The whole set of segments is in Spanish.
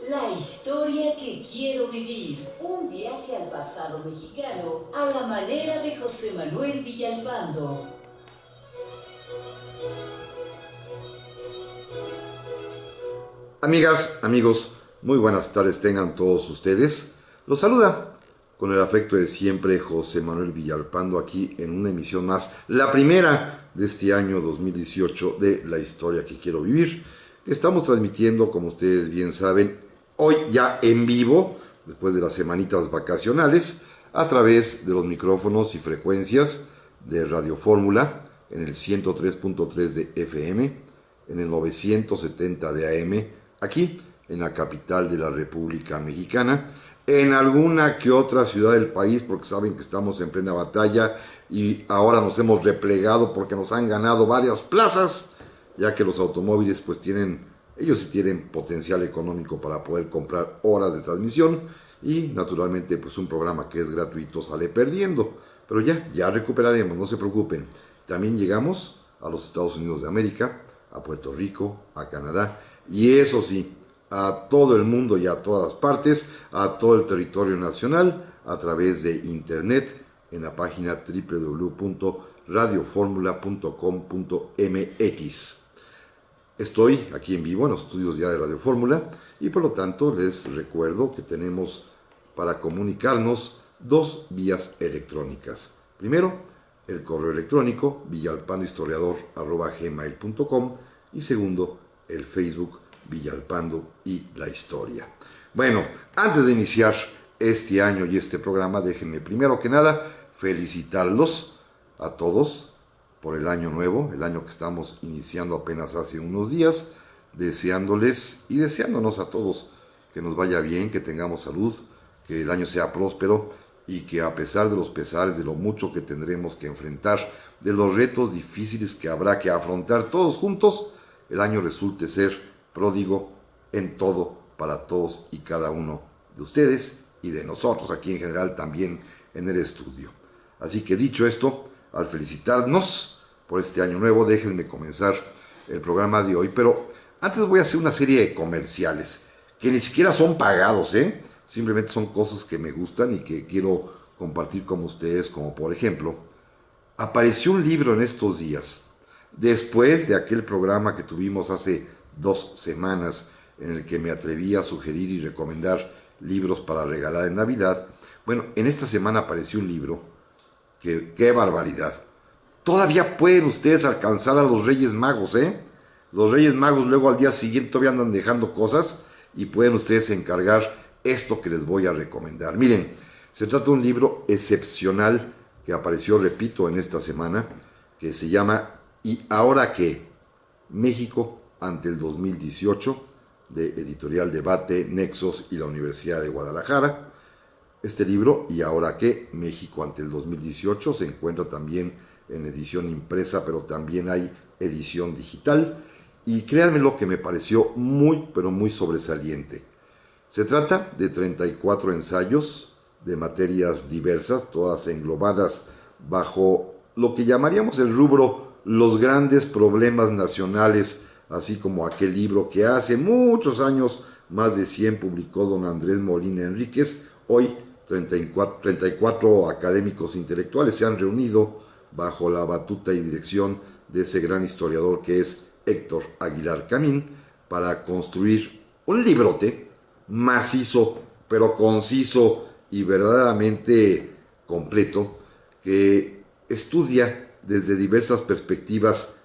La historia que quiero vivir. Un viaje al pasado mexicano a la manera de José Manuel Villalpando. Amigas, amigos, muy buenas tardes tengan todos ustedes. Los saluda con el afecto de siempre José Manuel Villalpando aquí en una emisión más, la primera de este año 2018 de La Historia que Quiero Vivir, que estamos transmitiendo, como ustedes bien saben, hoy ya en vivo, después de las semanitas vacacionales, a través de los micrófonos y frecuencias de Radio Fórmula en el 103.3 de FM, en el 970 de AM, aquí en la capital de la República Mexicana, en alguna que otra ciudad del país, porque saben que estamos en plena batalla y ahora nos hemos replegado porque nos han ganado varias plazas, ya que los automóviles pues ellos sí tienen potencial económico para poder comprar horas de transmisión y naturalmente pues un programa que es gratuito sale perdiendo, pero ya recuperaremos, no se preocupen. También llegamos a los Estados Unidos de América, a Puerto Rico, a Canadá, y eso sí, a todo el mundo y a todas partes, a todo el territorio nacional, a través de internet, en la página www.radioformula.com.mx. Estoy aquí en vivo en los estudios ya de Radio Fórmula y por lo tanto les recuerdo que tenemos para comunicarnos dos vías electrónicas. Primero, el correo electrónico villalpandohistoriador@gmail.com y segundo, el Facebook Villalpando y la Historia. Bueno, antes de iniciar este año y este programa, déjenme primero que nada felicitarlos a todos por el año nuevo, el año que estamos iniciando apenas hace unos días, deseándoles y deseándonos a todos que nos vaya bien, que tengamos salud, que el año sea próspero y que a pesar de los pesares, de lo mucho que tendremos que enfrentar, de los retos difíciles que habrá que afrontar todos juntos, el año resulte ser pródigo en todo para todos y cada uno de ustedes y de nosotros aquí en general también en el estudio. Así que dicho esto, al felicitarnos por este año nuevo, déjenme comenzar el programa de hoy, pero antes voy a hacer una serie de comerciales que ni siquiera son pagados, simplemente son cosas que me gustan y que quiero compartir con ustedes, como por ejemplo, apareció un libro en estos días, después de aquel programa que tuvimos hace 2 semanas, en el que me atreví a sugerir y recomendar libros para regalar en Navidad. Bueno, en esta semana apareció un libro que, ¡qué barbaridad! Todavía pueden ustedes alcanzar a los Reyes Magos, Los Reyes Magos luego al día siguiente todavía andan dejando cosas y pueden ustedes encargar esto que les voy a recomendar. Miren, se trata de un libro excepcional que apareció, repito, en esta semana, que se llama ¿Y ahora qué? México ante el 2018, de Editorial Debate, Nexos y la Universidad de Guadalajara. Este libro, ¿Y ahora qué? México ante el 2018, se encuentra también en edición impresa, pero también hay edición digital. Y créanme lo que me pareció muy, pero muy sobresaliente. Se trata de 34 ensayos de materias diversas, todas englobadas bajo lo que llamaríamos el rubro los grandes problemas nacionales, así como aquel libro que hace muchos años, más de 100, publicó don Andrés Molina Enríquez. Hoy 34 académicos intelectuales se han reunido bajo la batuta y dirección de ese gran historiador que es Héctor Aguilar Camín para construir un librote macizo, pero conciso y verdaderamente completo, que estudia desde diversas perspectivas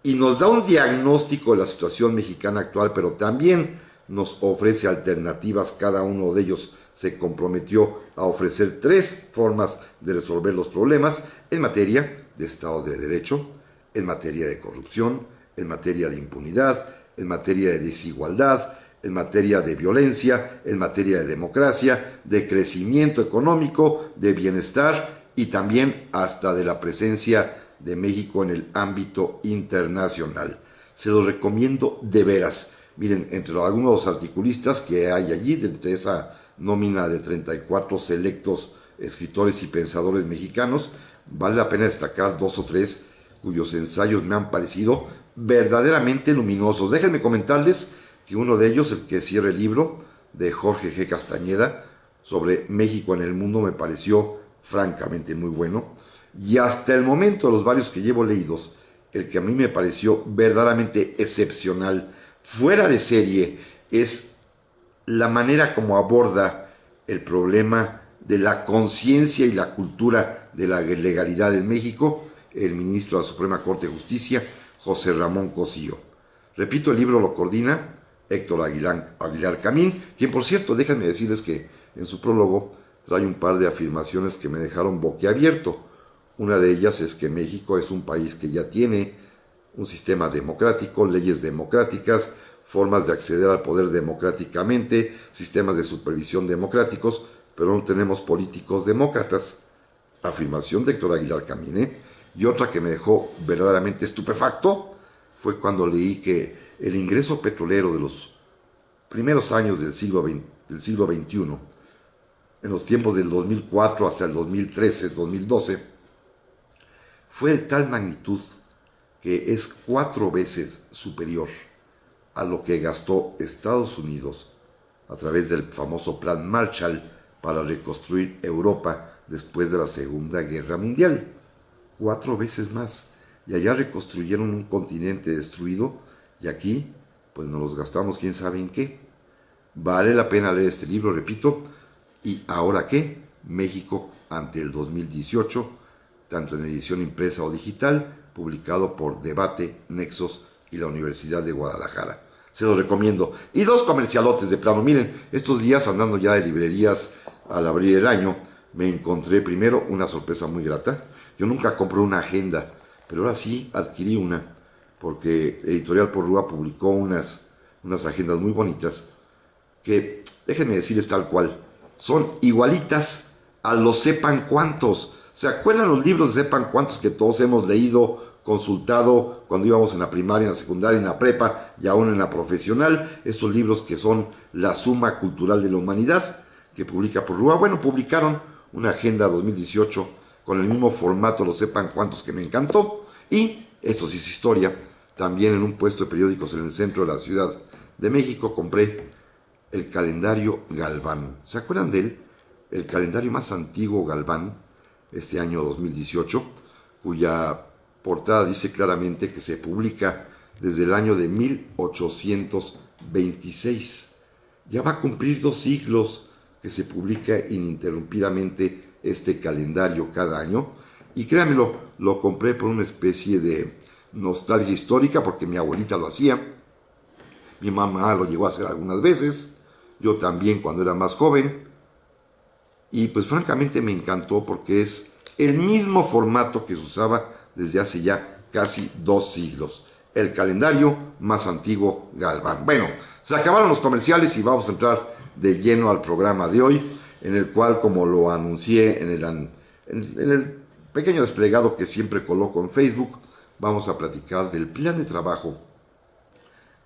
y nos da un diagnóstico de la situación mexicana actual, pero también nos ofrece alternativas. Cada uno de ellos se comprometió a ofrecer 3 formas de resolver los problemas en materia de Estado de Derecho, en materia de corrupción, en materia de impunidad, en materia de desigualdad, en materia de violencia, en materia de democracia, de crecimiento económico, de bienestar y también hasta de la presencia de México en el ámbito internacional. Se los recomiendo de veras. Miren, entre algunos articulistas que hay allí, entre esa nómina de 34 selectos escritores y pensadores mexicanos, vale la pena destacar 2 o 3 cuyos ensayos me han parecido verdaderamente luminosos. Déjenme comentarles que uno de ellos, el que cierra el libro, de Jorge G. Castañeda sobre México en el mundo me pareció francamente muy bueno. Y hasta el momento, de los varios que llevo leídos, el que a mí me pareció verdaderamente excepcional, fuera de serie, es la manera como aborda el problema de la conciencia y la cultura de la legalidad en México, el ministro de la Suprema Corte de Justicia, José Ramón Cosío. Repito, el libro lo coordina Héctor Aguilar Camín, quien, por cierto, déjenme decirles que en su prólogo trae un par de afirmaciones que me dejaron boquiabierto. Una de ellas es que México es un país que ya tiene un sistema democrático, leyes democráticas, formas de acceder al poder democráticamente, sistemas de supervisión democráticos, pero no tenemos políticos demócratas. Afirmación de Héctor Aguilar Camín. Y otra que me dejó verdaderamente estupefacto fue cuando leí que el ingreso petrolero de los primeros años del siglo XXI, en los tiempos del 2004 hasta el 2013, 2012, fue de tal magnitud que es 4 veces superior a lo que gastó Estados Unidos a través del famoso Plan Marshall para reconstruir Europa después de la Segunda Guerra Mundial. 4 veces más. Y allá reconstruyeron un continente destruido y aquí pues nos los gastamos quién sabe en qué. Vale la pena leer este libro, repito. ¿Y ahora qué? México ante el 2018, tanto en edición impresa o digital, publicado por Debate, Nexos y la Universidad de Guadalajara. Se los recomiendo. Y 2 comercialotes de plano. Miren, estos días andando ya de librerías al abrir el año, me encontré primero una sorpresa muy grata. Yo nunca compré una agenda, pero ahora sí adquirí una, porque Editorial Porrúa publicó unas agendas muy bonitas, que, déjenme decirles tal cual, son igualitas a los sepan cuántos. ¿Se acuerdan los libros de sepan cuántos que todos hemos leído, consultado cuando íbamos en la primaria, en la secundaria, en la prepa y aún en la profesional? Estos libros que son la suma cultural de la humanidad, que publica Porrúa. Bueno, publicaron una agenda 2018 con el mismo formato, lo sepan cuántos, que me encantó. Y esto sí es historia. También en un puesto de periódicos en el centro de la Ciudad de México compré el calendario Galván. ¿Se acuerdan de él? El calendario más antiguo Galván, este año 2018, cuya portada dice claramente que se publica desde el año de 1826. Ya va a cumplir 2 siglos que se publica ininterrumpidamente este calendario cada año. Y créanmelo, lo compré por una especie de nostalgia histórica, porque mi abuelita lo hacía, mi mamá lo llegó a hacer algunas veces, yo también cuando era más joven, y pues francamente me encantó porque es el mismo formato que se usaba desde hace ya casi 2 siglos. El calendario más antiguo Galván. Bueno, se acabaron los comerciales y vamos a entrar de lleno al programa de hoy, en el cual, como lo anuncié en el pequeño desplegado que siempre coloco en Facebook, vamos a platicar del plan de trabajo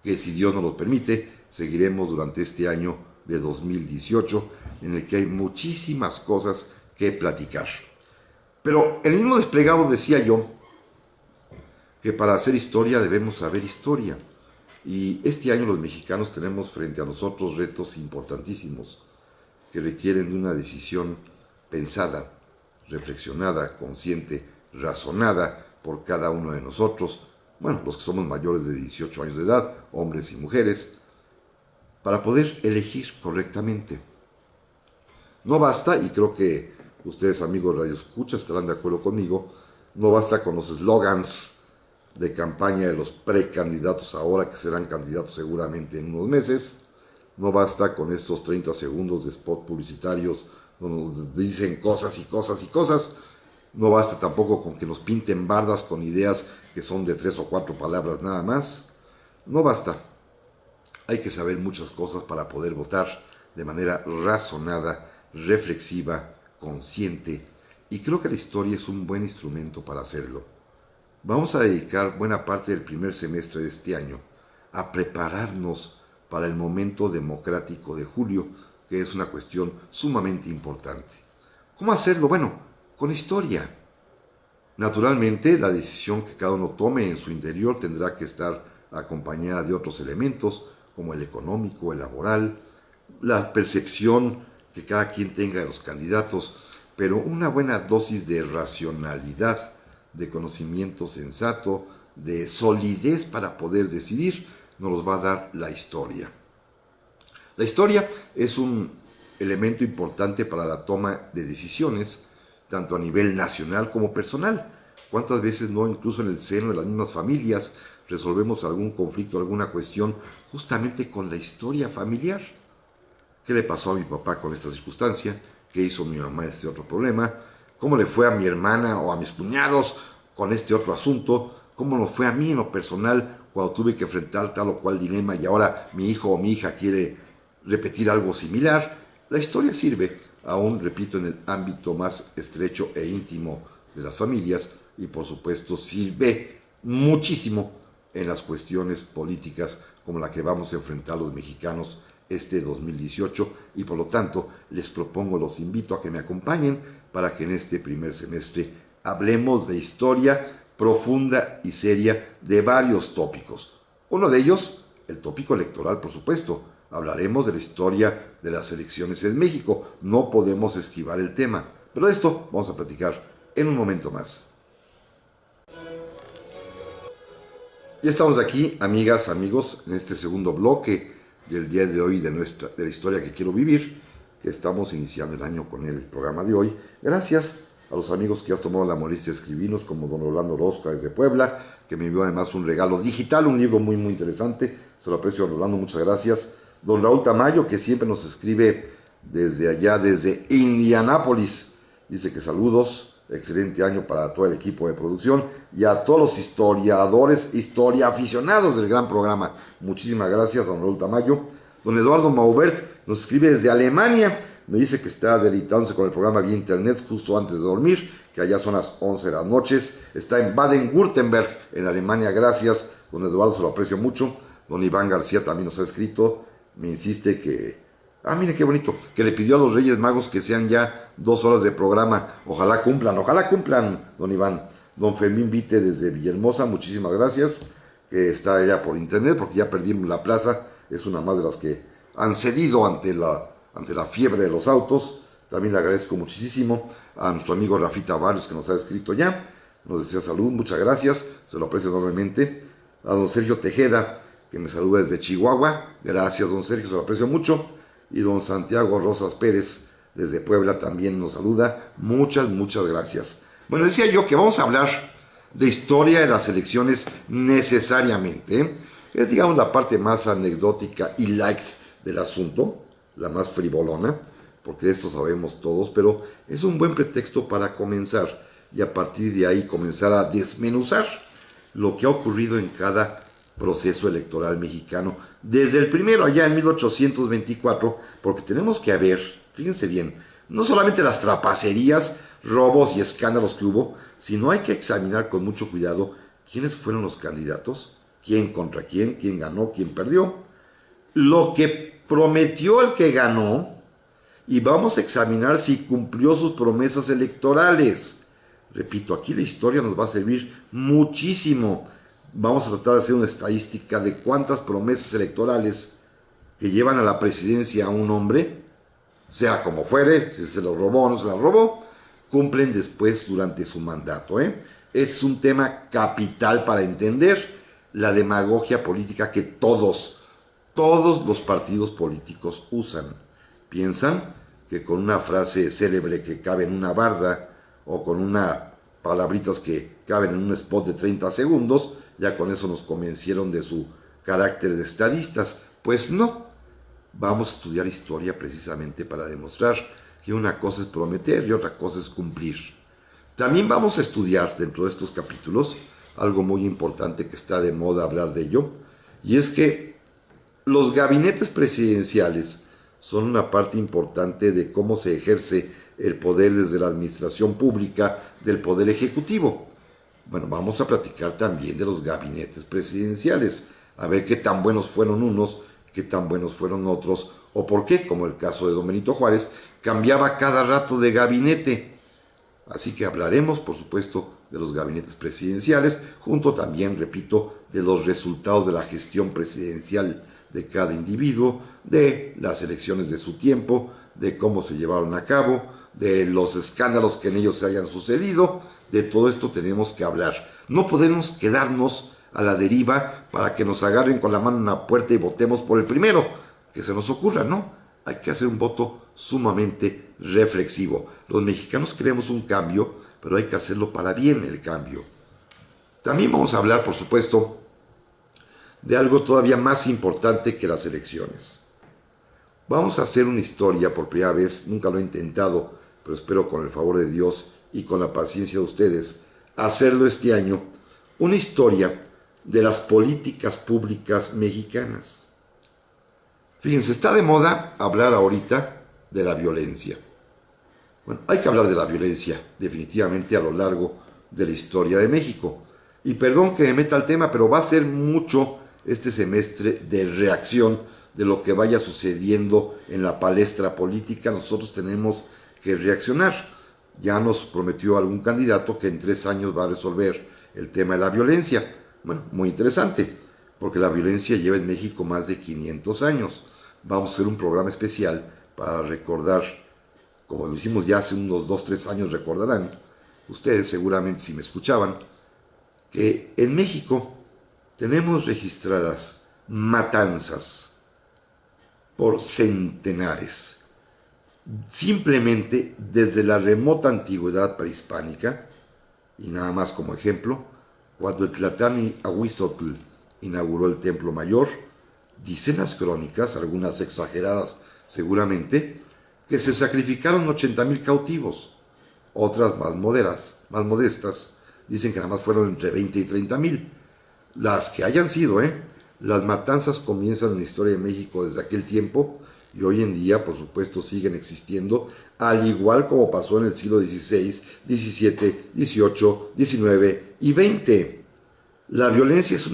que, si Dios nos lo permite, seguiremos durante este año de 2018, en el que hay muchísimas cosas que platicar. Pero en el mismo desplegado decía yo que para hacer historia debemos saber historia. Y este año los mexicanos tenemos frente a nosotros retos importantísimos que requieren de una decisión pensada, reflexionada, consciente, razonada por cada uno de nosotros, bueno, los que somos mayores de 18 años de edad, hombres y mujeres, para poder elegir correctamente. No basta, y creo que ustedes, amigos radioescuchas, estarán de acuerdo conmigo, no basta con los eslogans de campaña de los precandidatos ahora, que serán candidatos seguramente en unos meses. No basta con estos 30 segundos de spot publicitarios donde nos dicen cosas y cosas y cosas. No basta tampoco con que nos pinten bardas con ideas que son de 3 o 4 palabras nada más. No basta. Hay que saber muchas cosas para poder votar de manera razonada, reflexiva, consciente, y creo que la historia es un buen instrumento para hacerlo. Vamos a dedicar buena parte del primer semestre de este año a prepararnos para el momento democrático de julio, que es una cuestión sumamente importante. ¿Cómo hacerlo? Bueno, con historia. Naturalmente, la decisión que cada uno tome en su interior tendrá que estar acompañada de otros elementos, como el económico, el laboral, la percepción que cada quien tenga de los candidatos, pero una buena dosis de racionalidad, de conocimiento sensato, de solidez para poder decidir, nos los va a dar la historia. La historia es un elemento importante para la toma de decisiones, tanto a nivel nacional como personal. ¿Cuántas veces no, incluso en el seno de las mismas familias, resolvemos algún conflicto, alguna cuestión, justamente con la historia familiar? ¿Qué le pasó a mi papá con esta circunstancia? ¿Qué hizo mi mamá en este otro problema? ¿Cómo le fue a mi hermana o a mis cuñados con este otro asunto? ¿Cómo nos fue a mí en lo personal cuando tuve que enfrentar tal o cual dilema y ahora mi hijo o mi hija quiere repetir algo similar? La historia sirve, aún repito, en el ámbito más estrecho e íntimo de las familias y por supuesto sirve muchísimo en las cuestiones políticas como la que vamos a enfrentar los mexicanos este 2018 y por lo tanto les propongo, los invito a que me acompañen para que en este primer semestre hablemos de historia profunda y seria de varios tópicos. Uno de ellos, el tópico electoral, por supuesto. Hablaremos de la historia de las elecciones en México. No podemos esquivar el tema, pero de esto vamos a platicar en un momento más. Ya estamos aquí, amigas, amigos, en este segundo bloque del día de hoy de la historia que quiero vivir, que estamos iniciando el año con el programa de hoy. Gracias a los amigos que has tomado la molestia de escribirnos, como don Orlando Orozco desde Puebla, que me envió además un regalo digital, un libro muy interesante. Se lo aprecio, don Orlando, muchas gracias. Don Raúl Tamayo, que siempre nos escribe desde allá, desde Indianápolis, dice que saludos, excelente año para todo el equipo de producción y a todos los historiadores, aficionados del gran programa. Muchísimas gracias, don Raúl Tamayo. Don Eduardo Maubert nos escribe desde Alemania, me dice que está deleitándose con el programa vía internet justo antes de dormir, que allá son las 11 de las noches. Está en Baden-Württemberg, en Alemania. Gracias, don Eduardo, se lo aprecio mucho. Don Iván García también nos ha escrito, me insiste que, mire qué bonito, que le pidió a los Reyes Magos que sean ya 2 horas de programa. Ojalá cumplan, don Iván. Don Fermín Vite desde Villahermosa, muchísimas gracias, que está allá por internet, porque ya perdimos la plaza, es una más de las que han cedido ante la fiebre de los autos. También le agradezco muchísimo a nuestro amigo Rafita Barrios, que nos ha escrito ya, nos desea salud, muchas gracias, se lo aprecio enormemente. A don Sergio Tejeda, que me saluda desde Chihuahua, gracias don Sergio, se lo aprecio mucho. Y don Santiago Rosas Pérez, desde Puebla, también nos saluda, muchas gracias. Bueno, decía yo que vamos a hablar de historia de las elecciones necesariamente, es digamos la parte más anecdótica y light del asunto, la más frivolona, porque de esto sabemos todos, pero es un buen pretexto para comenzar y a partir de ahí comenzar a desmenuzar lo que ha ocurrido en cada proceso electoral mexicano, desde el primero allá en 1824, porque tenemos que ver, fíjense bien, no solamente las trapacerías, robos y escándalos que hubo, sino hay que examinar con mucho cuidado quiénes fueron los candidatos, quién contra quién ganó, quién perdió, lo que prometió el que ganó, y vamos a examinar si cumplió sus promesas electorales. Repito, aquí la historia nos va a servir muchísimo. Vamos a tratar de hacer una estadística de cuántas promesas electorales que llevan a la presidencia a un hombre, sea como fuere, si se lo robó o no se lo robó, cumplen después durante su mandato. Es un tema capital para entender la demagogia política que todos los partidos políticos usan. Piensan que con una frase célebre que cabe en una barda o con unas palabritas que caben en un spot de 30 segundos, ya con eso nos convencieron de su carácter de estadistas. Pues no, vamos a estudiar historia precisamente para demostrar que una cosa es prometer y otra cosa es cumplir. También vamos a estudiar dentro de estos capítulos algo muy importante que está de moda hablar de ello, y es que los gabinetes presidenciales son una parte importante de cómo se ejerce el poder desde la administración pública del poder ejecutivo. Bueno, vamos a platicar también de los gabinetes presidenciales, a ver qué tan buenos fueron unos, qué tan buenos fueron otros, o por qué, como el caso de don Benito Juárez, cambiaba cada rato de gabinete. Así que hablaremos, por supuesto, de los gabinetes presidenciales, junto también, repito, de los resultados de la gestión presidencial de cada individuo, de las elecciones de su tiempo, de cómo se llevaron a cabo, de los escándalos que en ellos se hayan sucedido. De todo esto tenemos que hablar. No podemos quedarnos a la deriva para que nos agarren con la mano en la puerta y votemos por el primero que se nos ocurra, ¿no? Hay que hacer un voto sumamente reflexivo. Los mexicanos queremos un cambio, pero hay que hacerlo para bien el cambio. También vamos a hablar, por supuesto, de algo todavía más importante que las elecciones. Vamos a hacer una historia por primera vez, nunca lo he intentado, pero espero con el favor de Dios y con la paciencia de ustedes, hacerlo este año, una historia de las políticas públicas mexicanas. Fíjense, está de moda hablar ahorita de la violencia. Bueno, hay que hablar de la violencia definitivamente a lo largo de la historia de México. Y perdón que me meta al tema, pero va a ser mucho este semestre de reacción de lo que vaya sucediendo en la palestra política. Nosotros tenemos que reaccionar. Ya nos prometió algún candidato que en 3 años va a resolver el tema de la violencia. Bueno, muy interesante, porque la violencia lleva en México más de 500 años. Vamos a hacer un programa especial para recordar, como lo hicimos ya hace unos 2-3 años, recordarán, ustedes seguramente si me escuchaban, que en México tenemos registradas matanzas por centenares, simplemente desde la remota antigüedad prehispánica. Y nada más como ejemplo, cuando el Tlatoani Ahuizotl inauguró el Templo Mayor, dicen las crónicas, algunas exageradas seguramente, que se sacrificaron 80,000 cautivos. Otras más modestas, dicen que nada más fueron entre 20 y 30,000. Las que hayan sido, las matanzas comienzan en la historia de México desde aquel tiempo y hoy en día, por supuesto, siguen existiendo, al igual como pasó en el siglo XVI, XVII, XVIII, XIX y XX. La violencia es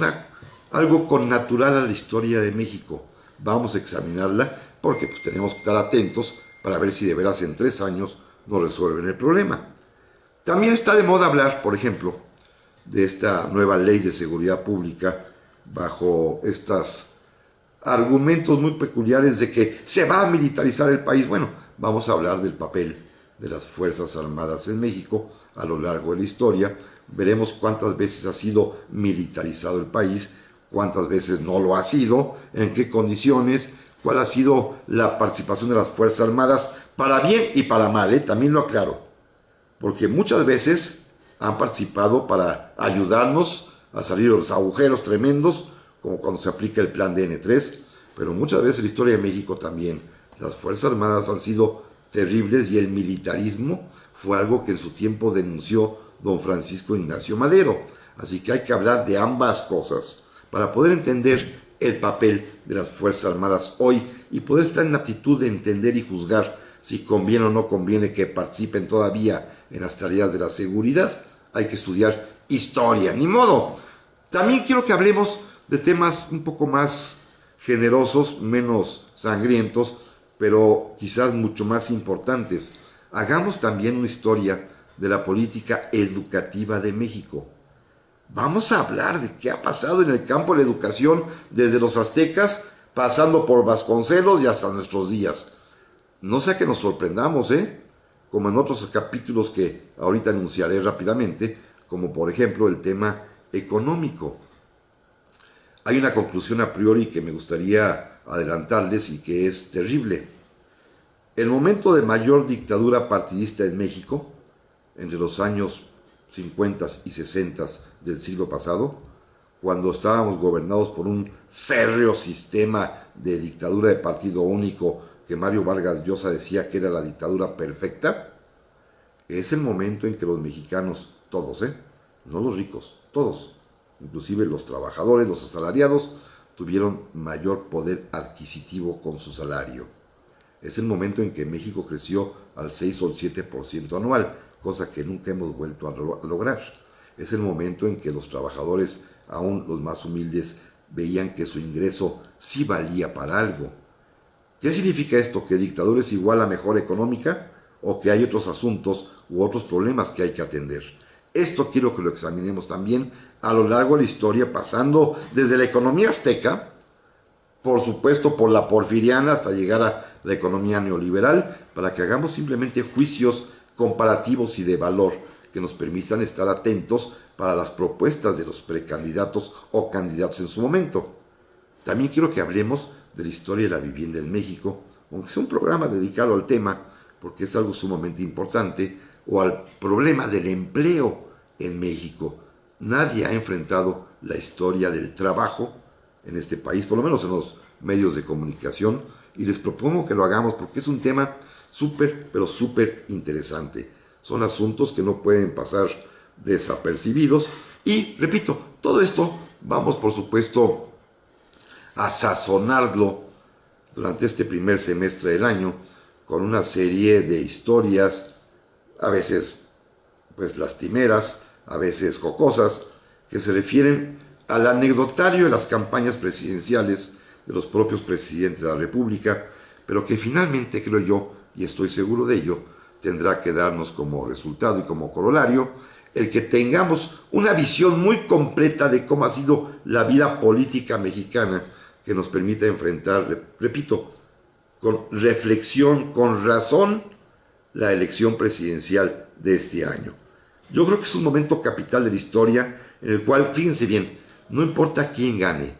algo connatural a la historia de México. Vamos a examinarla porque pues, tenemos que estar atentos para ver si de veras en 3 años nos resuelven el problema. También está de moda hablar, por ejemplo, de esta nueva ley de seguridad pública bajo estos argumentos muy peculiares de que se va a militarizar el país. Bueno, vamos a hablar del papel de las Fuerzas Armadas en México a lo largo de la historia. Veremos cuántas veces ha sido militarizado el país, cuántas veces no lo ha sido, en qué condiciones, cuál ha sido la participación de las Fuerzas Armadas, para bien y para mal, también lo aclaro, porque muchas veces han participado para ayudarnos a salir de los agujeros tremendos, como cuando se aplica el plan DN3, pero muchas veces en la historia de México también las Fuerzas Armadas han sido terribles y el militarismo fue algo que en su tiempo denunció don Francisco Ignacio Madero. Así que hay que hablar de ambas cosas para poder entender el papel de las Fuerzas Armadas hoy y poder estar en aptitud de entender y juzgar si conviene o no conviene que participen todavía en las tareas de la seguridad. Hay que estudiar historia, ni modo. También quiero que hablemos de temas un poco más generosos, menos sangrientos, pero quizás mucho más importantes. Hagamos también una historia de la política educativa de México. Vamos a hablar de qué ha pasado en el campo de la educación desde los aztecas, pasando por Vasconcelos y hasta nuestros días. No sea que nos sorprendamos, como en otros capítulos que ahorita anunciaré rápidamente, como por ejemplo el tema económico. Hay una conclusión a priori que me gustaría adelantarles y que es terrible. El momento de mayor dictadura partidista en México, entre los años 50 y 60 del siglo pasado, cuando estábamos gobernados por un férreo sistema de dictadura de partido único que Mario Vargas Llosa decía que era la dictadura perfecta, es el momento en que los mexicanos, todos, no los ricos, todos, inclusive los trabajadores, los asalariados, tuvieron mayor poder adquisitivo con su salario. Es el momento en que México creció al 6 o al 7% anual, cosa que nunca hemos vuelto a lograr. Es el momento en que los trabajadores, aún los más humildes, veían que su ingreso sí valía para algo. ¿Qué significa esto? ¿Que dictadura es igual a mejora económica? ¿O que hay otros asuntos u otros problemas que hay que atender? Esto quiero que lo examinemos también a lo largo de la historia, pasando desde la economía azteca, por supuesto por la porfiriana hasta llegar a la economía neoliberal, para que hagamos simplemente juicios comparativos y de valor que nos permitan estar atentos para las propuestas de los precandidatos o candidatos en su momento. También quiero que hablemos de la historia de la vivienda en México, aunque sea un programa dedicado al tema, porque es algo sumamente importante, o al problema del empleo en México. Nadie ha enfrentado la historia del trabajo en este país, por lo menos en los medios de comunicación, y les propongo que lo hagamos porque es un tema súper, pero súper interesante. Son asuntos que no pueden pasar desapercibidos y, repito, todo esto vamos, por supuesto, a sazonarlo durante este primer semestre del año con una serie de historias, a veces pues lastimeras, a veces jocosas, que se refieren al anecdotario de las campañas presidenciales de los propios presidentes de la República, pero que finalmente, creo yo, y estoy seguro de ello, tendrá que darnos como resultado y como corolario el que tengamos una visión muy completa de cómo ha sido la vida política mexicana, que nos permita enfrentar, repito, con reflexión, con razón, la elección presidencial de este año. Yo creo que es un momento capital de la historia en el cual, fíjense bien, no importa quién gane,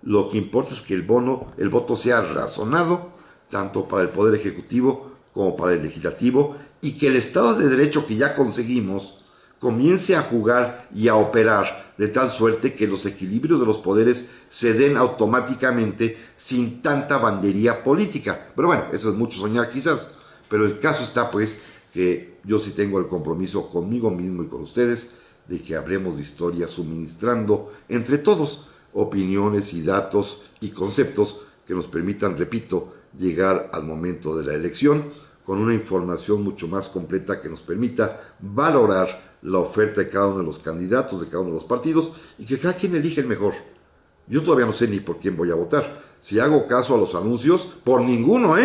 lo que importa es que el voto sea razonado, tanto para el Poder Ejecutivo como para el Legislativo, y que el Estado de Derecho que ya conseguimos comience a jugar y a operar de tal suerte que los equilibrios de los poderes se den automáticamente sin tanta bandería política. Pero bueno, eso es mucho soñar quizás, pero el caso está pues que yo sí tengo el compromiso conmigo mismo y con ustedes de que hablemos de historia suministrando entre todos opiniones y datos y conceptos que nos permitan, repito, llegar al momento de la elección con una información mucho más completa que nos permita valorar la oferta de cada uno de los candidatos, de cada uno de los partidos, y que cada quien elige el mejor. Yo todavía no sé ni por quién voy a votar. Si hago caso a los anuncios, por ninguno,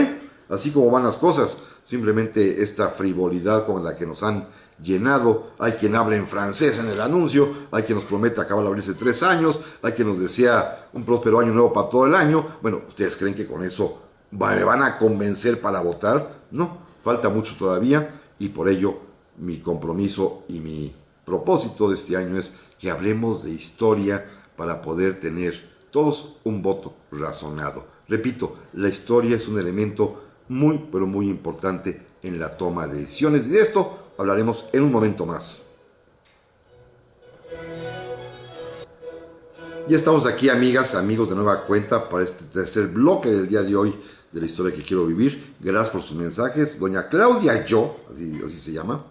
así como van las cosas. Simplemente esta frivolidad con la que nos han llenado. Hay quien habla en francés en el anuncio, hay quien nos promete acabar de abrirse 3 años, hay quien nos desea un próspero año nuevo para todo el año. Bueno, ¿ustedes creen que con eso me van a convencer para votar? No, falta mucho todavía, y por ello mi compromiso y mi propósito de este año es que hablemos de historia para poder tener todos un voto razonado. Repito, la historia es un elemento muy, pero muy importante en la toma de decisiones, y de esto hablaremos en un momento más. Ya estamos aquí, amigas, amigos, de nueva cuenta para este tercer bloque del día de hoy de la historia que quiero vivir. Gracias por sus mensajes. Doña Claudia así se llama,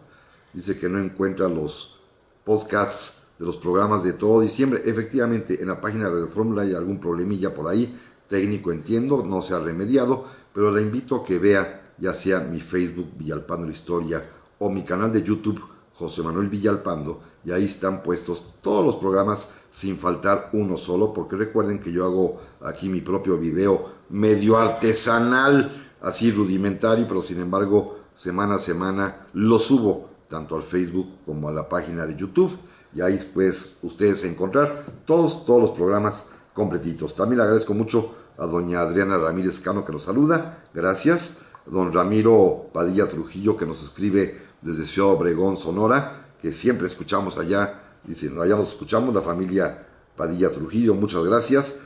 dice que no encuentra los podcasts de los programas de todo diciembre. Efectivamente, en la página de Radio Fórmula hay algún problemilla por ahí, técnico entiendo, no se ha remediado, pero la invito a que vea ya sea mi Facebook Villalpando la Historia o mi canal de YouTube José Manuel Villalpando, y ahí están puestos todos los programas sin faltar uno solo, porque recuerden que yo hago aquí mi propio video medio artesanal, así rudimentario, pero sin embargo semana a semana lo subo tanto al Facebook como a la página de YouTube, y ahí pues ustedes encontrar todos los programas completitos. También le agradezco mucho a doña Adriana Ramírez Cano, que nos saluda, gracias. Don Ramiro Padilla Trujillo, que nos escribe desde Ciudad Obregón, Sonora, que siempre escuchamos allá, dice, allá nos escuchamos, la familia Padilla Trujillo, muchas gracias.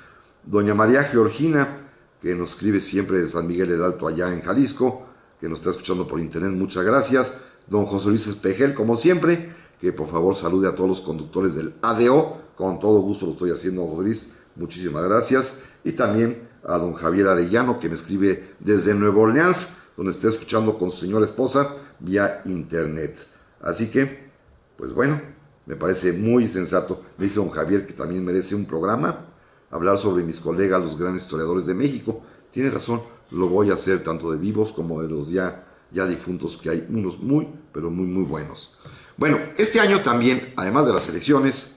Doña María Georgina, que nos escribe siempre de San Miguel el Alto, allá en Jalisco, que nos está escuchando por internet, muchas gracias. Don José Luis Espejel, como siempre, que por favor salude a todos los conductores del ADO, con todo gusto lo estoy haciendo, José Luis, muchísimas gracias. Y también a don Javier Arellano, que me escribe desde Nueva Orleans, donde está escuchando con su señora esposa vía internet. Así que, pues bueno, me parece muy sensato. Me dice don Javier que también merece un programa, hablar sobre mis colegas, los grandes historiadores de México. Tiene razón, lo voy a hacer tanto de vivos como de los ya difuntos, que hay unos muy, pero muy, muy buenos. Bueno, este año también, además de las elecciones,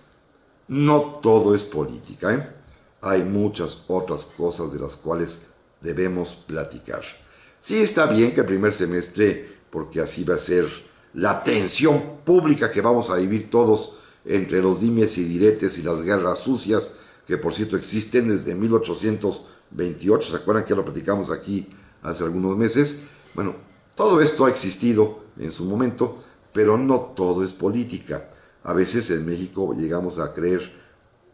no todo es política, Hay muchas otras cosas de las cuales debemos platicar. Sí, está bien que el primer semestre, porque así va a ser la tensión pública que vamos a vivir todos entre los dimes y diretes y las guerras sucias, que por cierto existen desde 1800 28, ¿se acuerdan que lo platicamos aquí hace algunos meses? Bueno, todo esto ha existido en su momento, pero no todo es política. A veces en México llegamos a creer,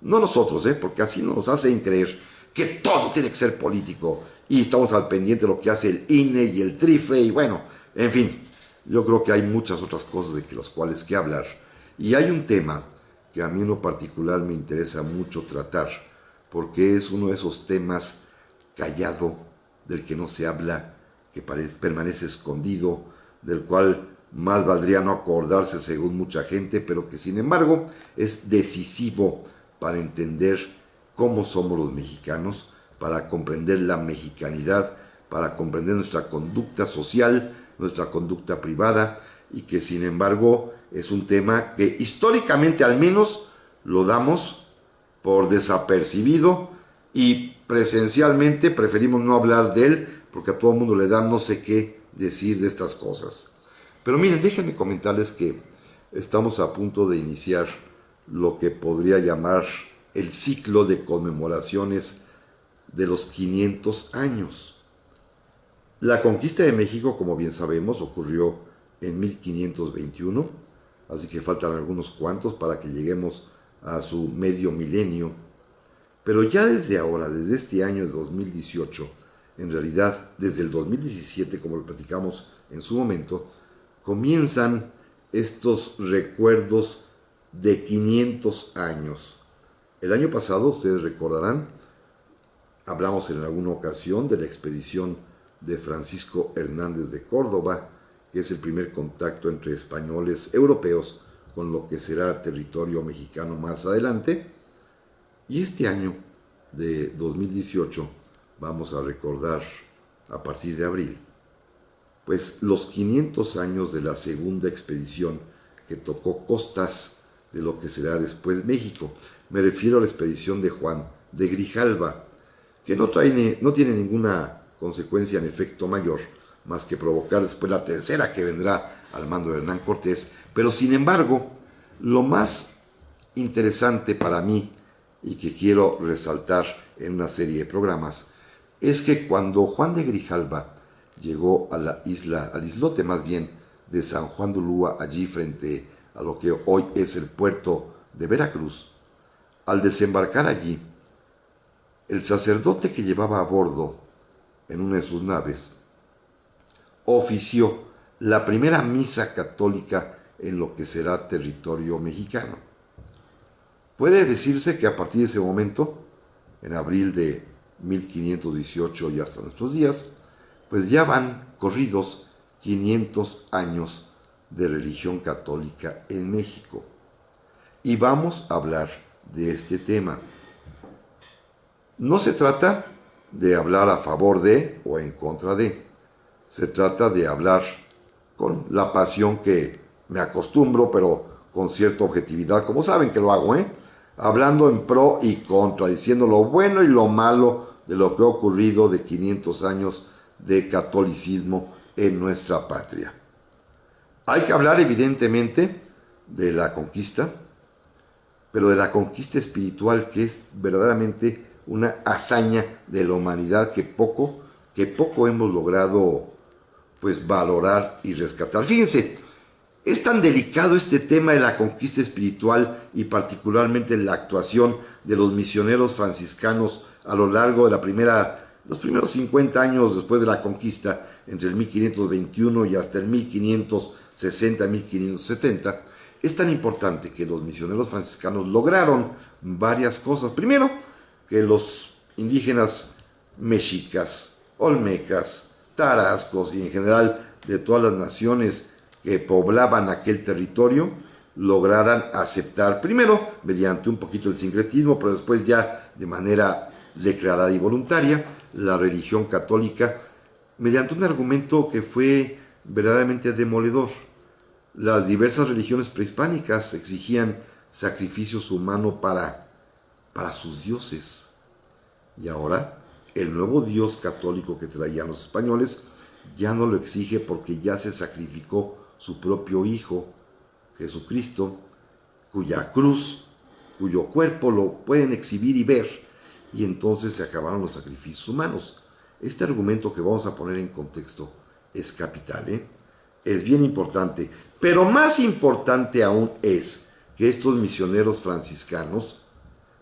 no nosotros, porque así nos hacen creer que todo tiene que ser político y estamos al pendiente de lo que hace el INE y el TRIFE y bueno, en fin, yo creo que hay muchas otras cosas de las cuales que hablar. Y hay un tema que a mí en lo particular me interesa mucho tratar, porque es uno de esos temas callado, del que no se habla, que permanece escondido, del cual más valdría no acordarse según mucha gente, pero que sin embargo es decisivo para entender cómo somos los mexicanos, para comprender la mexicanidad, para comprender nuestra conducta social, nuestra conducta privada, y que sin embargo es un tema que históricamente al menos lo damos por desapercibido y presencialmente preferimos no hablar de él porque a todo el mundo le da no sé qué decir de estas cosas. Pero miren, déjenme comentarles que estamos a punto de iniciar lo que podría llamar el ciclo de conmemoraciones de los 500 años. La conquista de México, como bien sabemos, ocurrió en 1521, así que faltan algunos cuantos para que lleguemos a su medio milenio. Pero ya desde ahora, desde este año de 2018, en realidad desde el 2017, como lo platicamos en su momento, comienzan estos recuerdos de 500 años. El año pasado, ustedes recordarán, hablamos en alguna ocasión de la expedición de Francisco Hernández de Córdoba, que es el primer contacto entre españoles europeos con lo que será territorio mexicano más adelante. Y este año de 2018 vamos a recordar a partir de abril, pues los 500 años de la segunda expedición que tocó costas de lo que será después México. Me refiero a la expedición de Juan de Grijalva, que no tiene ninguna consecuencia en efecto mayor, más que provocar después la tercera que vendrá al mando de Hernán Cortés. Pero sin embargo, lo más interesante para mí y que quiero resaltar en una serie de programas es que cuando Juan de Grijalva llegó a la isla, al islote más bien, de San Juan de Ulúa, allí frente a lo que hoy es el puerto de Veracruz, al desembarcar allí, el sacerdote que llevaba a bordo en una de sus naves ofició la primera misa católica en lo que será territorio mexicano. Puede decirse que a partir de ese momento, en abril de 1518 y hasta nuestros días, pues ya van corridos 500 años de religión católica en México. Y vamos a hablar de este tema. No se trata de hablar a favor de o en contra de. Se trata de hablar con la pasión que me acostumbro, pero con cierta objetividad, como saben que lo hago, hablando en pro y contra, diciendo lo bueno y lo malo de lo que ha ocurrido de 500 años de catolicismo en nuestra patria. Hay que hablar evidentemente de la conquista, pero de la conquista espiritual, que es verdaderamente una hazaña de la humanidad que poco hemos logrado pues valorar y rescatar. Fíjense, es tan delicado este tema de la conquista espiritual y particularmente la actuación de los misioneros franciscanos a lo largo de los primeros 50 años después de la conquista, entre el 1521 y hasta el 1560-1570, es tan importante que los misioneros franciscanos lograron varias cosas. Primero, que los indígenas mexicas, olmecas, tarascos y en general de todas las naciones que poblaban aquel territorio lograran aceptar, primero mediante un poquito el sincretismo, pero después ya de manera declarada y voluntaria, la religión católica, mediante un argumento que fue verdaderamente demoledor. Las diversas religiones prehispánicas exigían sacrificios humanos para sus dioses. Y ahora el nuevo Dios católico que traían los españoles ya no lo exige porque ya se sacrificó su propio Hijo, Jesucristo, cuya cruz, cuyo cuerpo lo pueden exhibir y ver. y entonces se acabaron los sacrificios humanos. Este argumento que vamos a poner en contexto es capital, ¿eh? Es bien importante, pero más importante aún es que estos misioneros franciscanos,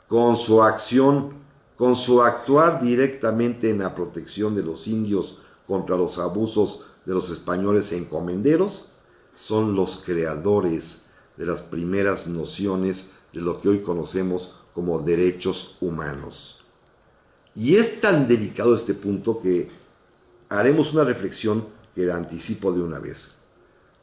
con su acción, con su actuar directamente en la protección de los indios contra los abusos de los españoles encomenderos, son los creadores de las primeras nociones de lo que hoy conocemos como derechos humanos. Y es tan delicado este punto que haremos una reflexión que la anticipo de una vez.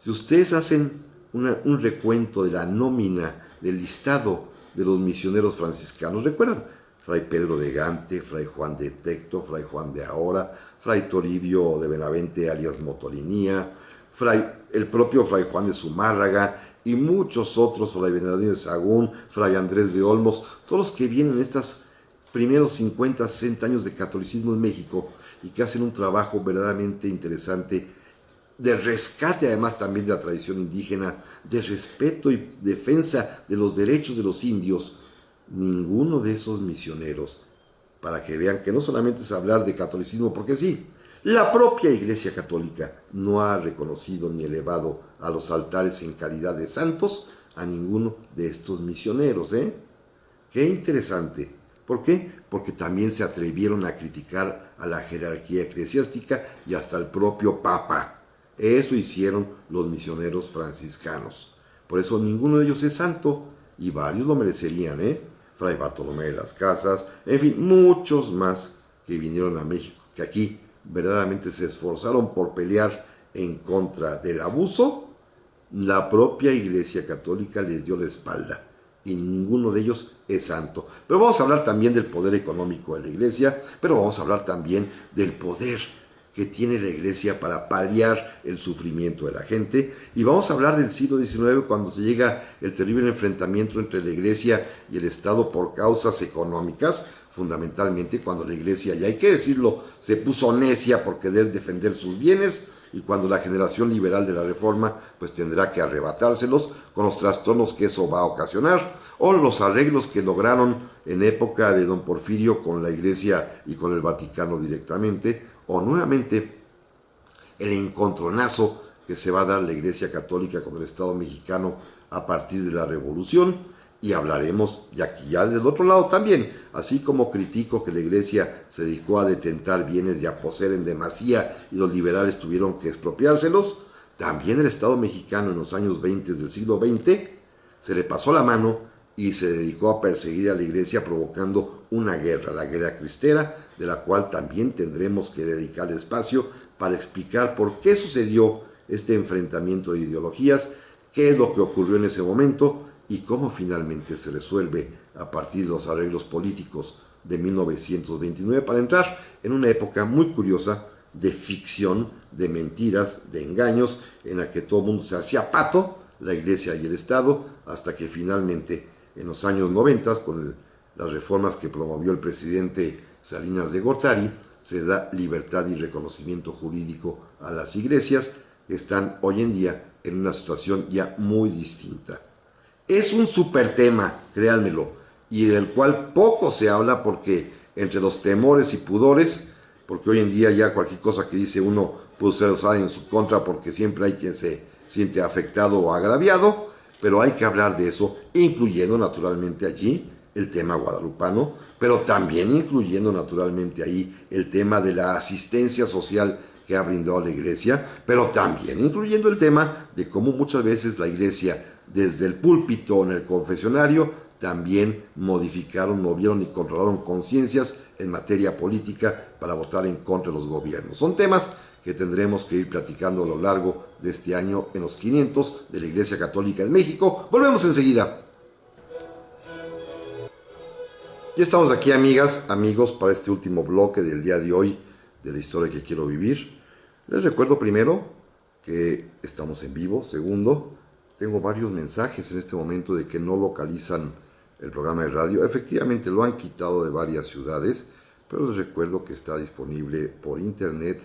Si ustedes hacen un recuento de la nómina del listado de los misioneros franciscanos, ¿recuerdan? Fray Pedro de Gante, Fray Juan de Tecto, Fray Juan de Ahora, Fray Toribio de Benavente alias Motolinía, el propio Fray Juan de Zumárraga y muchos otros, Fray Bernardino de Sahagún, Fray Andrés de Olmos, todos los que vienen en estos primeros 50, 60 años de catolicismo en México y que hacen un trabajo verdaderamente interesante de rescate además también de la tradición indígena, de respeto y defensa de los derechos de los indios. Ninguno de esos misioneros, para que vean que no solamente es hablar de catolicismo, porque sí, la propia Iglesia Católica no ha reconocido ni elevado a los altares en calidad de santos a ninguno de estos misioneros, ¿eh? Qué interesante. ¿Por qué? Porque también se atrevieron a criticar a la jerarquía eclesiástica y hasta el propio Papa. Eso hicieron los misioneros franciscanos. Por eso ninguno de ellos es santo y varios lo merecerían, ¿eh? Fray Bartolomé de las Casas, en fin, muchos más que vinieron a México, que aquí verdaderamente se esforzaron por pelear en contra del abuso. La propia Iglesia Católica les dio la espalda y ninguno de ellos es santo. Pero vamos a hablar también del poder económico de la Iglesia, pero vamos a hablar también del poder que tiene la Iglesia para paliar el sufrimiento de la gente. Y vamos a hablar del siglo XIX, cuando se llega el terrible enfrentamiento entre la Iglesia y el Estado por causas económicas, fundamentalmente cuando la Iglesia, y hay que decirlo, se puso necia por querer defender sus bienes, y cuando la generación liberal de la Reforma pues tendrá que arrebatárselos con los trastornos que eso va a ocasionar, o los arreglos que lograron en época de don Porfirio con la Iglesia y con el Vaticano directamente, o nuevamente el encontronazo que se va a dar la Iglesia Católica con el Estado mexicano a partir de la Revolución. Y hablaremos, y aquí ya del otro lado también, así como critico que la Iglesia se dedicó a detentar bienes y a poseer en demasía y los liberales tuvieron que expropiárselos, también el Estado mexicano en los años 20 del siglo XX se le pasó la mano y se dedicó a perseguir a la Iglesia provocando una guerra, la guerra cristera, de la cual también tendremos que dedicar espacio para explicar por qué sucedió este enfrentamiento de ideologías, qué es lo que ocurrió en ese momento y cómo finalmente se resuelve a partir de los arreglos políticos de 1929 para entrar en una época muy curiosa de ficción, de mentiras, de engaños, en la que todo el mundo se hacía pato, la Iglesia y el Estado, hasta que finalmente en los años 90, con las reformas que promovió el presidente Salinas de Gortari, se da libertad y reconocimiento jurídico a las iglesias, que están hoy en día en una situación ya muy distinta. Es un súper tema, créanmelo, y del cual poco se habla porque entre los temores y pudores, porque hoy en día ya cualquier cosa que dice uno puede ser usada en su contra porque siempre hay quien se siente afectado o agraviado, pero hay que hablar de eso, incluyendo naturalmente allí el tema guadalupano, pero también incluyendo naturalmente ahí el tema de la asistencia social que ha brindado la Iglesia, pero también incluyendo el tema de cómo muchas veces la Iglesia, desde el púlpito en el confesionario, también modificaron, movieron y controlaron conciencias en materia política para votar en contra de los gobiernos. Son temas que tendremos que ir platicando a lo largo de este año en los 500 de la Iglesia Católica en México. Volvemos enseguida. Ya estamos aquí, amigas, amigos, para este último bloque del día de hoy de la historia que quiero vivir. Les recuerdo primero que estamos en vivo. Segundo, tengo varios mensajes en este momento de que no localizan el programa de radio. Efectivamente lo han quitado de varias ciudades, pero les recuerdo que está disponible por internet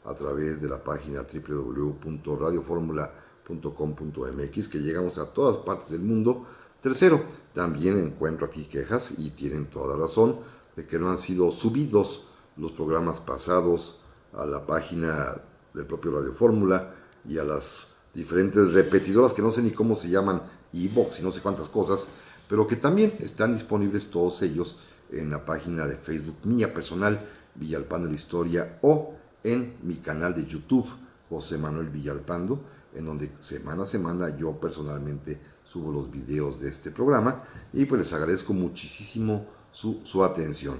a través de la página www.radioformula.com.mx, que llegamos a todas partes del mundo. Tercero, también encuentro aquí quejas, y tienen toda razón, de que no han sido subidos los programas pasados a la página del propio Radio Fórmula y a las diferentes repetidoras que no sé ni cómo se llaman, iVoox y no sé cuántas cosas, pero que también están disponibles todos ellos en la página de Facebook mía personal, Villalpando la Historia, o en mi canal de YouTube, José Manuel Villalpando, en donde semana a semana yo personalmente subo los videos de este programa y pues les agradezco muchísimo su atención.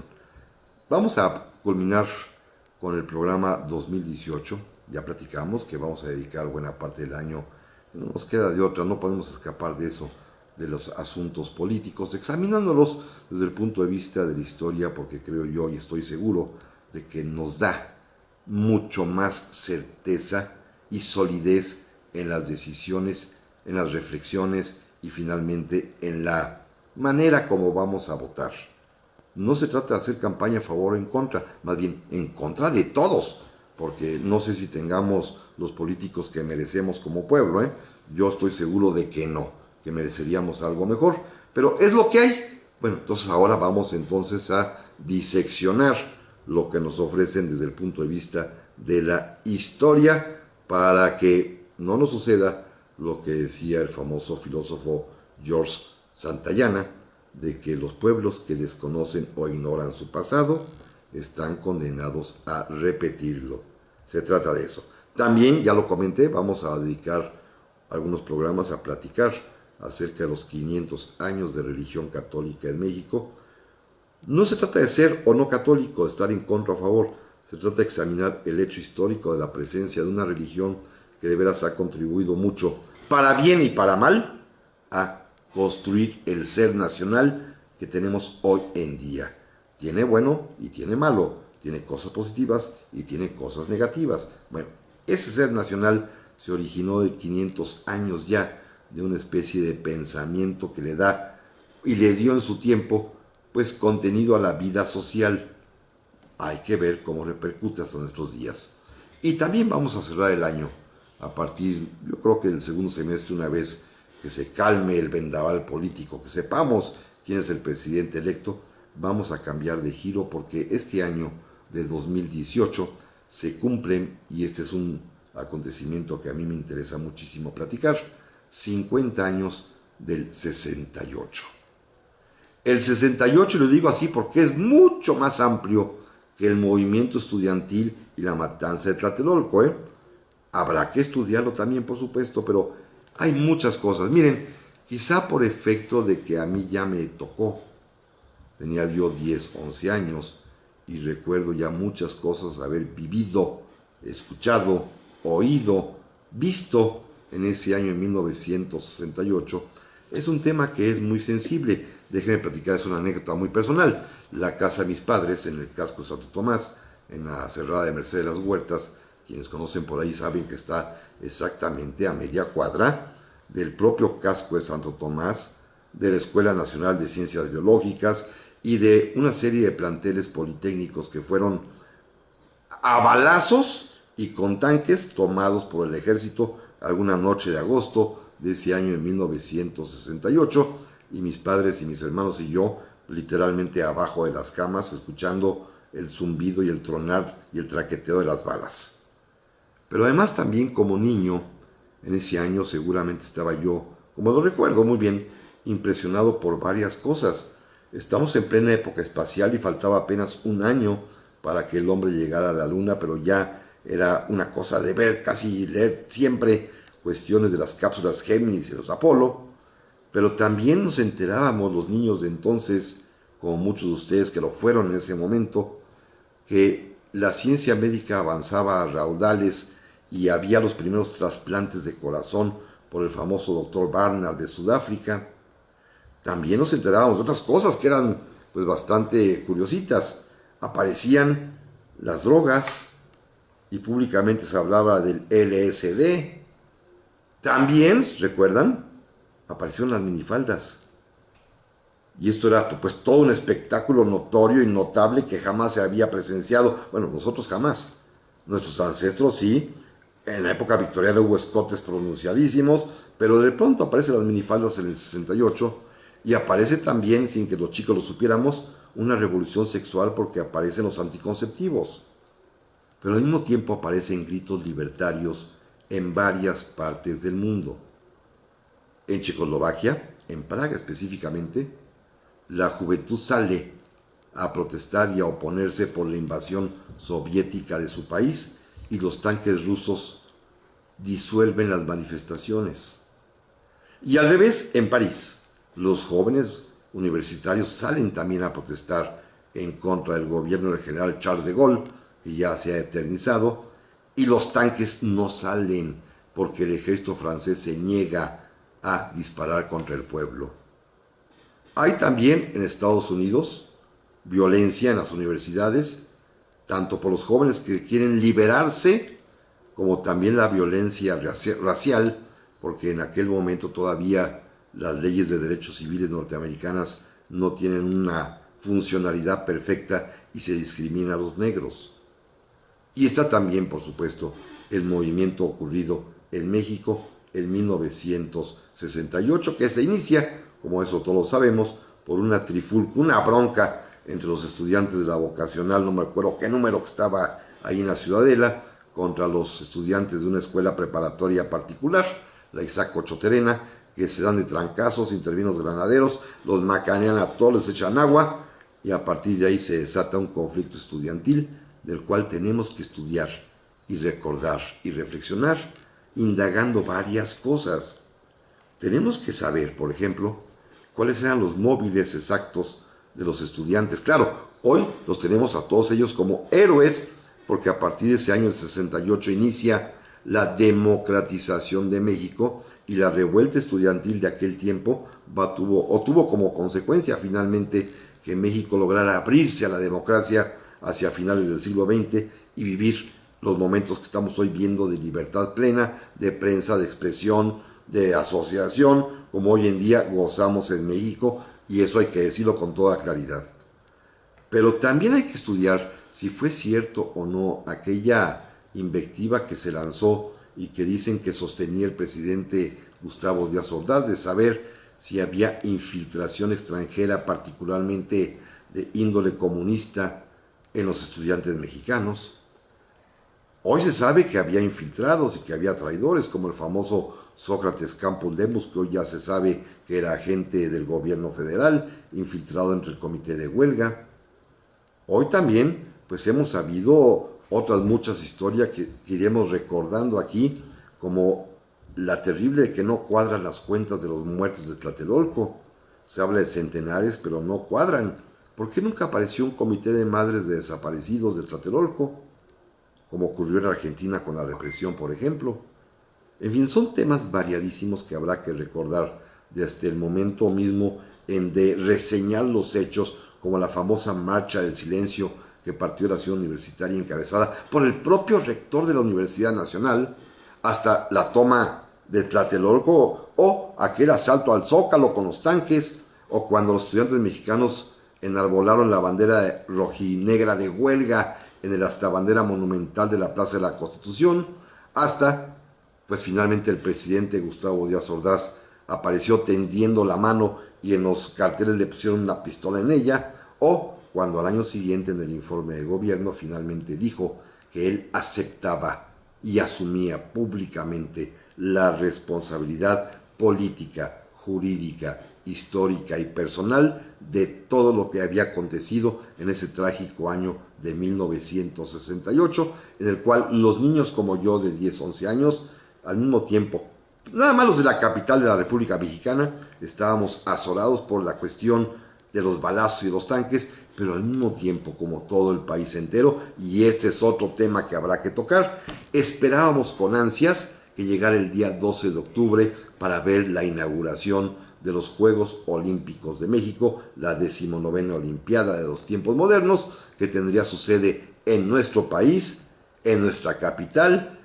Vamos a culminar con el programa 2018. Ya platicamos que vamos a dedicar buena parte del año, no nos queda de otra, no podemos escapar de eso, de los asuntos políticos, examinándolos desde el punto de vista de la historia, porque creo yo y estoy seguro de que nos da mucho más certeza y solidez en las decisiones, en las reflexiones y finalmente en la manera como vamos a votar. No se trata de hacer campaña a favor o en contra, más bien en contra de todos, porque no sé si tengamos los políticos que merecemos como pueblo, Yo estoy seguro de que no, que mereceríamos algo mejor, pero es lo que hay. Bueno, entonces ahora vamos entonces a diseccionar lo que nos ofrecen desde el punto de vista de la historia para que no nos suceda lo que decía el famoso filósofo George Santayana, de que los pueblos que desconocen o ignoran su pasado están condenados a repetirlo. Se trata de eso. También, ya lo comenté, vamos a dedicar algunos programas a platicar acerca de los 500 años de religión católica en México. No se trata de ser o no católico, de estar en contra o a favor. Se trata de examinar el hecho histórico de la presencia de una religión que de veras ha contribuido mucho, para bien y para mal, a construir el ser nacional que tenemos hoy en día. Tiene bueno y tiene malo, tiene cosas positivas y tiene cosas negativas. Bueno, ese ser nacional se originó de 500 años ya, de una especie de pensamiento que le da y le dio en su tiempo pues contenido a la vida social. Hay que ver cómo repercute hasta nuestros días. Y también vamos a cerrar el año a partir, yo creo que del segundo semestre, una vez que se calme el vendaval político, que sepamos quién es el presidente electo, vamos a cambiar de giro porque este año de 2018 se cumplen, y este es un acontecimiento que a mí me interesa muchísimo platicar, 50 años del 68. El 68, lo digo así porque es mucho más amplio que el movimiento estudiantil y la matanza de Tlatelolco, Habrá que estudiarlo también, por supuesto, pero hay muchas cosas. Miren, quizá por efecto de que a mí ya me tocó. Tenía yo 10, 11 años y recuerdo ya muchas cosas haber vivido, escuchado, oído, visto en ese año en 1968. Es un tema que es muy sensible. Déjenme platicar, es una anécdota muy personal. La casa de mis padres, en el casco de Santo Tomás, en la Cerrada de Merced de las Huertas, quienes conocen por ahí saben que está exactamente a media cuadra del propio casco de Santo Tomás, de la Escuela Nacional de Ciencias Biológicas y de una serie de planteles politécnicos que fueron a balazos y con tanques tomados por el ejército alguna noche de agosto de ese año en 1968, y mis padres y mis hermanos y yo literalmente abajo de las camas escuchando el zumbido y el tronar y el traqueteo de las balas. Pero además también como niño, en ese año seguramente estaba yo, como lo recuerdo muy bien, impresionado por varias cosas. Estamos en plena época espacial y faltaba apenas un año para que el hombre llegara a la luna, pero ya era una cosa de ver, casi leer siempre cuestiones de las cápsulas Géminis y los Apolo, pero también nos enterábamos los niños de entonces, como muchos de ustedes que lo fueron en ese momento, que la ciencia médica avanzaba a raudales y había los primeros trasplantes de corazón por el famoso doctor Barnard de Sudáfrica. También nos enterábamos de otras cosas que eran pues bastante curiositas. Aparecían las drogas y públicamente se hablaba del LSD. También, ¿recuerdan? Aparecieron las minifaldas. Y esto era pues todo un espectáculo notorio y notable que jamás se había presenciado. Bueno, nosotros jamás. Nuestros ancestros sí. En la época victoriana hubo escotes pronunciadísimos, pero de pronto aparecen las minifaldas en el 68 Y aparece también, sin que los chicos lo supiéramos, una revolución sexual porque aparecen los anticonceptivos. Pero al mismo tiempo aparecen gritos libertarios en varias partes del mundo. En Checoslovaquia, en Praga específicamente, la juventud sale a protestar y a oponerse por la invasión soviética de su país y los tanques rusos disuelven las manifestaciones. Y al revés, en París, los jóvenes universitarios salen también a protestar en contra del gobierno del general Charles de Gaulle, que ya se ha eternizado, y los tanques no salen porque el ejército francés se niega a disparar contra el pueblo. Hay también en Estados Unidos violencia en las universidades, tanto por los jóvenes que quieren liberarse, como también la violencia racial, porque en aquel momento todavía las leyes de derechos civiles norteamericanas no tienen una funcionalidad perfecta y se discrimina a los negros. Y está también, por supuesto, el movimiento ocurrido en México en 1968, que se inicia, como eso todos sabemos, por una trifulca, una bronca entre los estudiantes de la vocacional, no me acuerdo qué número que estaba ahí en la Ciudadela, contra los estudiantes de una escuela preparatoria particular, la Isaac Ochoterena, que se dan de trancazos, intervienen los granaderos, los macanean a todos, les echan agua, y a partir de ahí se desata un conflicto estudiantil del cual tenemos que estudiar y recordar y reflexionar, indagando varias cosas. Tenemos que saber, por ejemplo, cuáles eran los móviles exactos de los estudiantes. Claro, hoy los tenemos a todos ellos como héroes, porque a partir de ese año, el 68, inicia la democratización de México y la revuelta estudiantil de aquel tiempo tuvo como consecuencia finalmente que México lograra abrirse a la democracia hacia finales del siglo XX y vivir los momentos que estamos hoy viendo de libertad plena, de prensa, de expresión, de asociación, como hoy en día gozamos en México, y eso hay que decirlo con toda claridad. Pero también hay que estudiar si fue cierto o no aquella invectiva que se lanzó y que dicen que sostenía el presidente Gustavo Díaz Ordaz, de saber si había infiltración extranjera, particularmente de índole comunista, en los estudiantes mexicanos. Hoy se sabe que había infiltrados y que había traidores, como el famoso Sócrates Campos Lemus, que hoy ya se sabe que era agente del gobierno federal, infiltrado entre el comité de huelga. Hoy también, pues hemos sabido otras muchas historias que iremos recordando aquí, como la terrible de que no cuadran las cuentas de los muertos de Tlatelolco. Se habla de centenares, pero no cuadran. ¿Por qué nunca apareció un comité de madres de desaparecidos de Tlatelolco? Como ocurrió en Argentina con la represión, por ejemplo. En fin, son temas variadísimos que habrá que recordar desde el momento mismo en de reseñar los hechos, como la famosa Marcha del Silencio que partió de la Ciudad Universitaria encabezada por el propio rector de la Universidad Nacional, hasta la toma de Tlatelolco o aquel asalto al Zócalo con los tanques, o cuando los estudiantes mexicanos enarbolaron la bandera rojinegra de huelga en el hasta bandera monumental de la Plaza de la Constitución, hasta, pues finalmente el presidente Gustavo Díaz Ordaz apareció tendiendo la mano y en los carteles le pusieron una pistola en ella, o cuando al año siguiente en el informe de gobierno finalmente dijo que él aceptaba y asumía públicamente la responsabilidad política, jurídica, histórica y personal de todo lo que había acontecido en ese trágico año de 1968, en el cual los niños como yo de 10, 11 años, al mismo tiempo, nada más los de la capital de la República Mexicana, estábamos azorados por la cuestión de los balazos y los tanques, pero al mismo tiempo, como todo el país entero, y este es otro tema que habrá que tocar, esperábamos con ansias que llegara el día 12 de octubre para ver la inauguración de los Juegos Olímpicos de México, la 19ª Olimpiada de los tiempos modernos, que tendría su sede en nuestro país, en nuestra capital,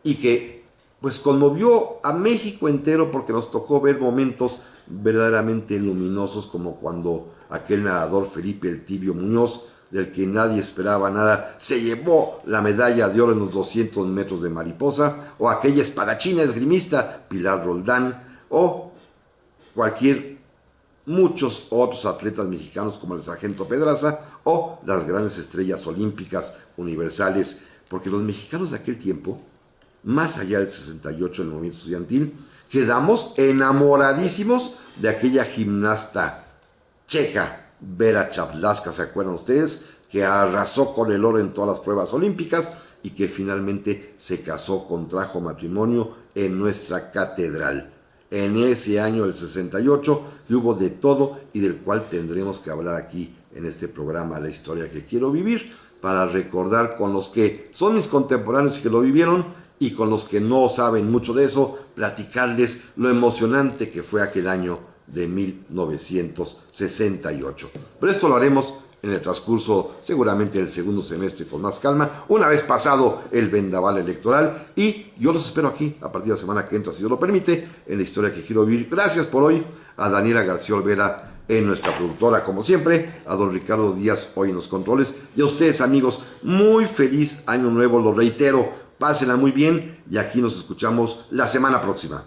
y que pues conmovió a México entero porque nos tocó ver momentos verdaderamente luminosos, como cuando aquel nadador Felipe el Tibio Muñoz, del que nadie esperaba nada, se llevó la medalla de oro en los 200 metros de mariposa, o aquella espadachina esgrimista Pilar Roldán, o cualquier muchos otros atletas mexicanos como el Sargento Pedraza o las grandes estrellas olímpicas universales, porque los mexicanos de aquel tiempo, más allá del 68 del movimiento estudiantil, quedamos enamoradísimos de aquella gimnasta checa, Vera Chaplaska, ¿se acuerdan ustedes? Que arrasó con el oro en todas las pruebas olímpicas y que finalmente se casó, contrajo matrimonio en nuestra catedral. En ese año del 68, que hubo de todo y del cual tendremos que hablar aquí en este programa, La Historia que Quiero Vivir, para recordar con los que son mis contemporáneos y que lo vivieron, y con los que no saben mucho de eso, platicarles lo emocionante que fue aquel año de 1968. Pero esto lo haremos en el transcurso seguramente del segundo semestre con más calma, una vez pasado el vendaval electoral, y yo los espero aquí a partir de la semana que entra, si Dios lo permite, en La Historia que Quiero Vivir. Gracias por hoy a Daniela García Olvera, en nuestra productora, como siempre, a don Ricardo Díaz hoy en los controles, y a ustedes, amigos, muy feliz año nuevo, lo reitero, pásenla muy bien y aquí nos escuchamos la semana próxima.